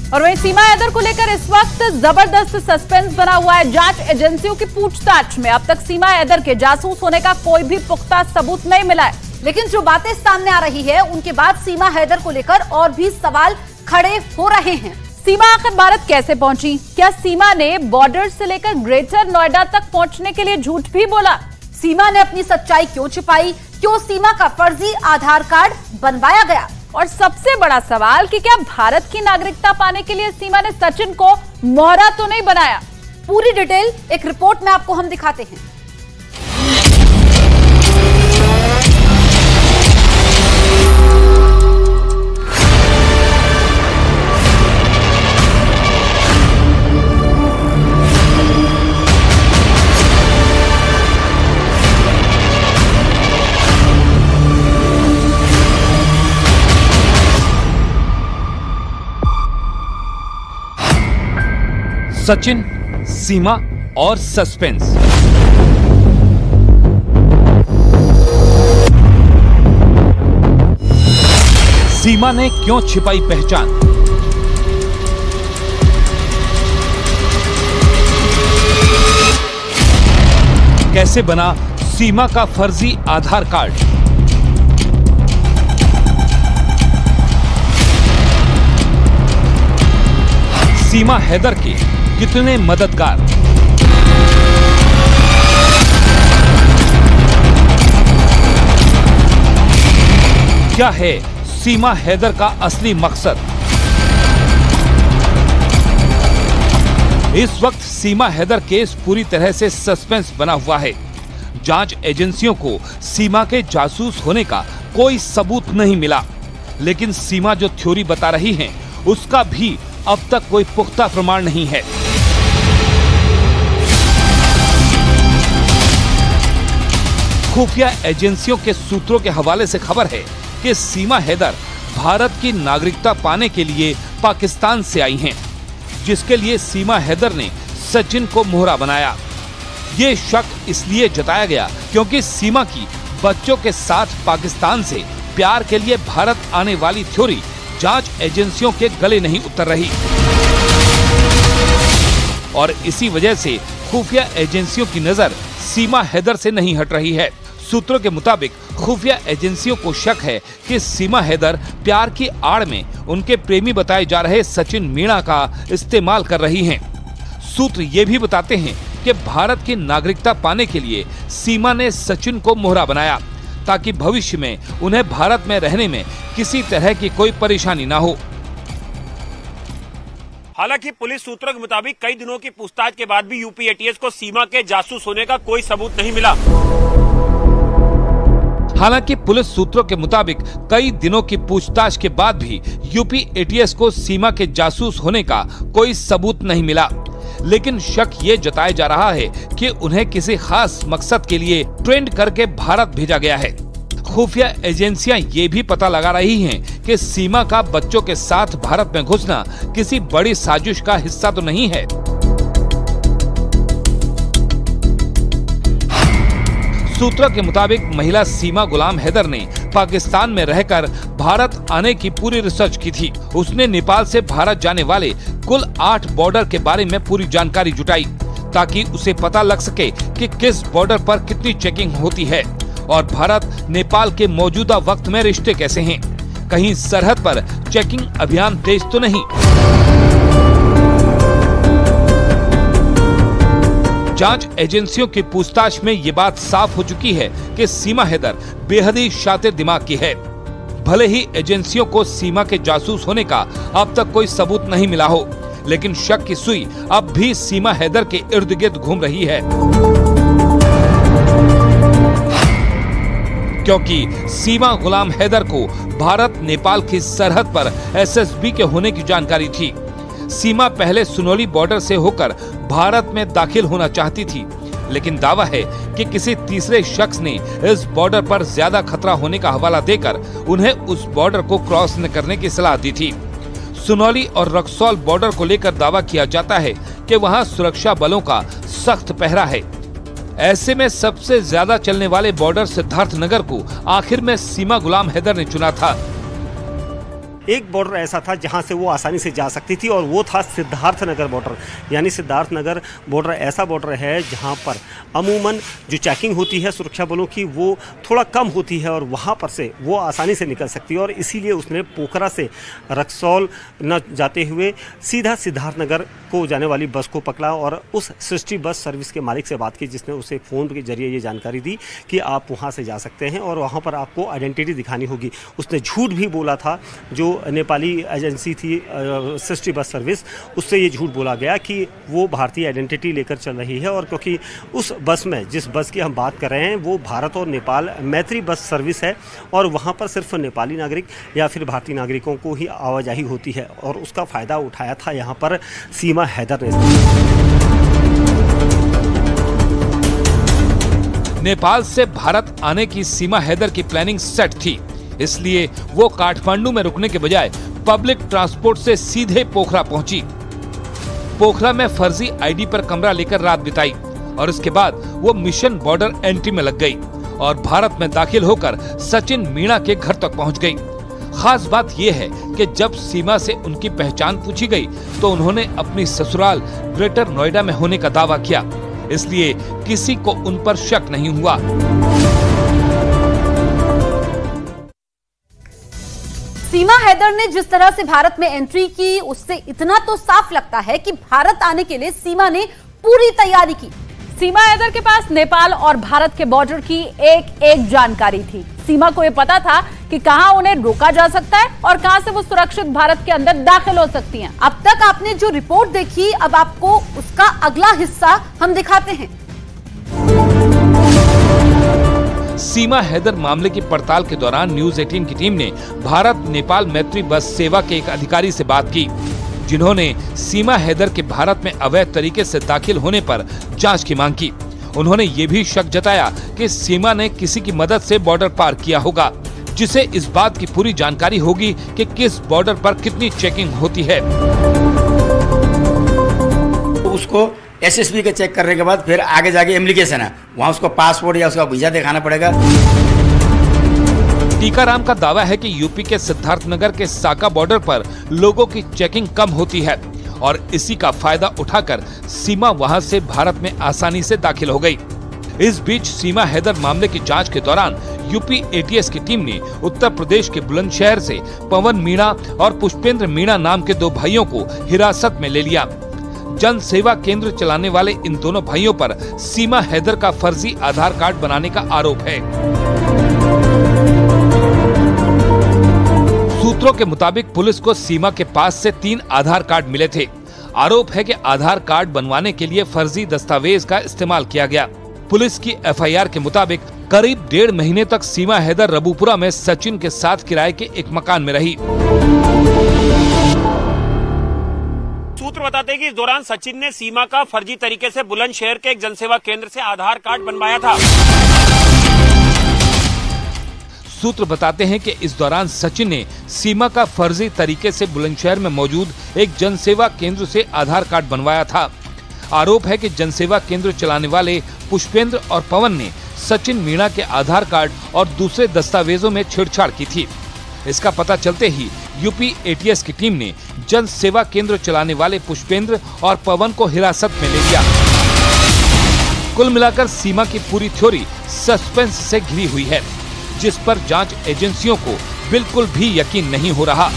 और वहीं सीमा हैदर को लेकर इस वक्त जबरदस्त सस्पेंस बना हुआ है। जांच एजेंसियों की पूछताछ में अब तक सीमा हैदर के जासूस होने का कोई भी पुख्ता सबूत नहीं मिला है। लेकिन जो बातें सामने आ रही है उनके बाद सीमा हैदर को लेकर और भी सवाल खड़े हो रहे हैं। सीमा आखिर भारत कैसे पहुंची? क्या सीमा ने बॉर्डर से लेकर ग्रेटर नोएडा तक पहुंचने के लिए झूठ भी बोला? सीमा ने अपनी सच्चाई क्यों छिपाई? क्यों सीमा का फर्जी आधार कार्ड बनवाया गया? और सबसे बड़ा सवाल कि क्या भारत की नागरिकता पाने के लिए सीमा ने सचिन को मोहरा तो नहीं बनाया? पूरी डिटेल एक रिपोर्ट में आपको हम दिखाते हैं। सचिन, सीमा और सस्पेंस। सीमा ने क्यों छिपाई पहचान? कैसे बना सीमा का फर्जी आधार कार्ड? सीमा हैदर के कितने मददगार? क्या है सीमा हैदर का असली मकसद? इस वक्त सीमा हैदर केस पूरी तरह से सस्पेंस बना हुआ है। जांच एजेंसियों को सीमा के जासूस होने का कोई सबूत नहीं मिला, लेकिन सीमा जो थ्योरी बता रही है उसका भी अब तक कोई पुख्ता प्रमाण नहीं है। खुफिया एजेंसियों के सूत्रों के हवाले से खबर है कि सीमा हैदर भारत की नागरिकता पाने के लिए पाकिस्तान से आई हैं, जिसके लिए सीमा हैदर ने सचिन को मोहरा बनाया। ये शक इसलिए जताया गया क्योंकि सीमा की बच्चों के साथ पाकिस्तान से प्यार के लिए भारत आने वाली थ्योरी जांच एजेंसियों के गले नहीं उतर रही और इसी वजह से खुफिया एजेंसियों की नजर सीमा हैदर से नहीं हट रही है। सूत्रों के मुताबिक खुफिया एजेंसियों को शक है कि सीमा हैदर प्यार की आड़ में उनके प्रेमी बताए जा रहे सचिन मीणा का इस्तेमाल कर रही हैं। सूत्र ये भी बताते हैं कि भारत की नागरिकता पाने के लिए सीमा ने सचिन को मोहरा बनाया ताकि भविष्य में उन्हें भारत में रहने में किसी तरह की कोई परेशानी न हो। हालांकि पुलिस सूत्रों के मुताबिक कई दिनों की पूछताछ के बाद भी यूपी एटीएस को सीमा के जासूस होने का कोई सबूत नहीं मिला। हालांकि पुलिस सूत्रों के मुताबिक कई दिनों की पूछताछ के बाद भी यूपी एटीएस को सीमा के जासूस होने का कोई सबूत नहीं मिला, लेकिन शक ये जताया जा रहा है कि उन्हें किसी खास मकसद के लिए ट्रेंड करके भारत भेजा गया है। खुफिया एजेंसियां ये भी पता लगा रही हैं कि सीमा का बच्चों के साथ भारत में घुसना किसी बड़ी साजिश का हिस्सा तो नहीं है। सूत्रों के मुताबिक महिला सीमा गुलाम हैदर ने पाकिस्तान में रहकर भारत आने की पूरी रिसर्च की थी। उसने नेपाल से भारत जाने वाले कुल 8 बॉर्डर के बारे में पूरी जानकारी जुटाई ताकि उसे पता लग सके कि किस बॉर्डर पर कितनी चेकिंग होती है और भारत नेपाल के मौजूदा वक्त में रिश्ते कैसे हैं। कहीं सरहद पर चेकिंग अभियान तेज तो नहीं। जांच एजेंसियों की पूछताछ में ये बात साफ हो चुकी है कि सीमा हैदर बेहद ही शातिर दिमाग की है। भले ही एजेंसियों को सीमा के जासूस होने का अब तक कोई सबूत नहीं मिला हो, लेकिन शक की सुई अब भी सीमा हैदर के इर्द गिर्द घूम रही है, क्योंकि सीमा गुलाम हैदर को भारत नेपाल की सरहद पर एसएसबी के होने की जानकारी थी। सीमा पहले सुनोली बॉर्डर से होकर भारत में दाखिल होना चाहती थी, लेकिन दावा है कि किसी तीसरे शख्स ने इस बॉर्डर पर ज्यादा खतरा होने का हवाला देकर उन्हें उस बॉर्डर को क्रॉस न करने की सलाह दी थी। सुनौली और रक्सौल बॉर्डर को लेकर दावा किया जाता है कि वहां सुरक्षा बलों का सख्त पहरा है। ऐसे में सबसे ज्यादा चलने वाले बॉर्डर सिद्धार्थनगर को आखिर में सीमा गुलाम हैदर ने चुना था। एक बॉर्डर ऐसा था जहां से वो आसानी से जा सकती थी और वो था सिद्धार्थनगर बॉर्डर। यानी सिद्धार्थनगर बॉर्डर ऐसा बॉर्डर है जहां पर अमूमन जो चेकिंग होती है सुरक्षा बलों की वो थोड़ा कम होती है और वहां पर से वो आसानी से निकल सकती है। और इसीलिए उसने पोखरा से रक्सौल न जाते हुए सीधा सिद्धार्थनगर को जाने वाली बस को पकड़ा और उस सृष्टि बस सर्विस के मालिक से बात की, जिसने उसे फ़ोन के जरिए ये जानकारी दी कि आप वहाँ से जा सकते हैं और वहाँ पर आपको आइडेंटिटी दिखानी होगी। उसने झूठ भी बोला था, जो नेपाली एजेंसी थी सृष्टि बस सर्विस, उससे ये झूठ बोला गया कि वो भारतीय आइडेंटिटी लेकर चल रही है। और क्योंकि उस बस में, जिस बस की हम बात कर रहे हैं, वो भारत और नेपाल मैत्री बस सर्विस है और वहाँ पर सिर्फ नेपाली नागरिक या फिर भारतीय नागरिकों को ही आवाजाही होती है और उसका फ़ायदा उठाया था यहाँ पर सीमा हैदर ने। नेपाल से भारत आने की सीमा हैदर की प्लानिंग सेट थी, इसलिए वो काठमांडू में रुकने के बजाय पब्लिक ट्रांसपोर्ट से सीधे पोखरा पहुंची। पोखरा में फर्जी आईडी पर कमरा लेकर रात बिताई और इसके बाद वो मिशन बॉर्डर एंट्री में लग गई और भारत में दाखिल होकर सचिन मीणा के घर तक पहुंच गई। खास बात यह है कि जब सीमा से उनकी पहचान पूछी गई तो उन्होंने अपनी ससुराल ग्रेटर नोएडा में होने का दावा किया, इसलिए किसी को उन पर शक नहीं हुआ। सीमा हैदर ने जिस तरह से भारत में एंट्री की, उससे इतना तो साफ लगता है कि भारत आने के लिए सीमा ने पूरी तैयारी की। सीमा हैदर के पास नेपाल और भारत के बॉर्डर की एक एक जानकारी थी। सीमा को यह पता था कि कहां उन्हें रोका जा सकता है और कहां से वो सुरक्षित भारत के अंदर दाखिल हो सकती हैं। अब तक आपने जो रिपोर्ट देखी, अब आपको उसका अगला हिस्सा हम दिखाते हैं। सीमा हैदर मामले की पड़ताल के दौरान न्यूज 18 की टीम ने भारत नेपाल मैत्री बस सेवा के एक अधिकारी से बात की, जिन्होंने सीमा हैदर के भारत में अवैध तरीके से दाखिल होने पर जांच की मांग की। उन्होंने ये भी शक जताया कि सीमा ने किसी की मदद से बॉर्डर पार किया होगा, जिसे इस बात की पूरी जानकारी होगी कि किस बॉर्डर पर कितनी चेकिंग होती है। उसको एसएसबी के चेक करने के बाद फिर आगे जाके एप्लीकेशन है, वहाँ उसको पासपोर्ट या उसका वीजा दिखाना पड़ेगा। टीकाराम का दावा है कि यूपी के सिद्धार्थनगर के साका बॉर्डर पर लोगों की चेकिंग कम होती है और इसी का फायदा उठाकर सीमा वहां से भारत में आसानी से दाखिल हो गई। इस बीच सीमा हैदर मामले की जांच के दौरान यूपी एटीएस की टीम ने उत्तर प्रदेश के बुलंदशहर से पवन मीणा और पुष्पेंद्र मीणा नाम के दो भाइयों को हिरासत में ले लिया। जन सेवा केंद्र चलाने वाले इन दोनों भाइयों पर सीमा हैदर का फर्जी आधार कार्ड बनाने का आरोप है। सूत्रों के मुताबिक पुलिस को सीमा के पास से 3 आधार कार्ड मिले थे। आरोप है कि आधार कार्ड बनवाने के लिए फर्जी दस्तावेज का इस्तेमाल किया गया। पुलिस की एफआईआर के मुताबिक करीब 1.5 महीने तक सीमा हैदर रबूपुरा में सचिन के साथ किराए के एक मकान में रही। सूत्र बताते हैं कि इस दौरान सचिन ने सीमा का फर्जी तरीके से बुलंदशहर के एक जनसेवा केंद्र से आधार कार्ड बनवाया था। सूत्र बताते हैं कि इस दौरान सचिन ने सीमा का फर्जी तरीके से बुलंदशहर में मौजूद एक जनसेवा केंद्र से आधार कार्ड बनवाया था। आरोप है कि जनसेवा केंद्र चलाने वाले पुष्पेंद्र और पवन ने सचिन मीणा के आधार कार्ड और दूसरे दस्तावेजों में छेड़छाड़ की थी। इसका पता चलते ही यूपी एटीएस की टीम ने जन सेवा केंद्र चलाने वाले पुष्पेंद्र और पवन को हिरासत में ले लिया। कुल मिलाकर सीमा की पूरी थ्योरी सस्पेंस से घिरी हुई है, जिस पर जांच एजेंसियों को बिल्कुल भी यकीन नहीं हो रहा।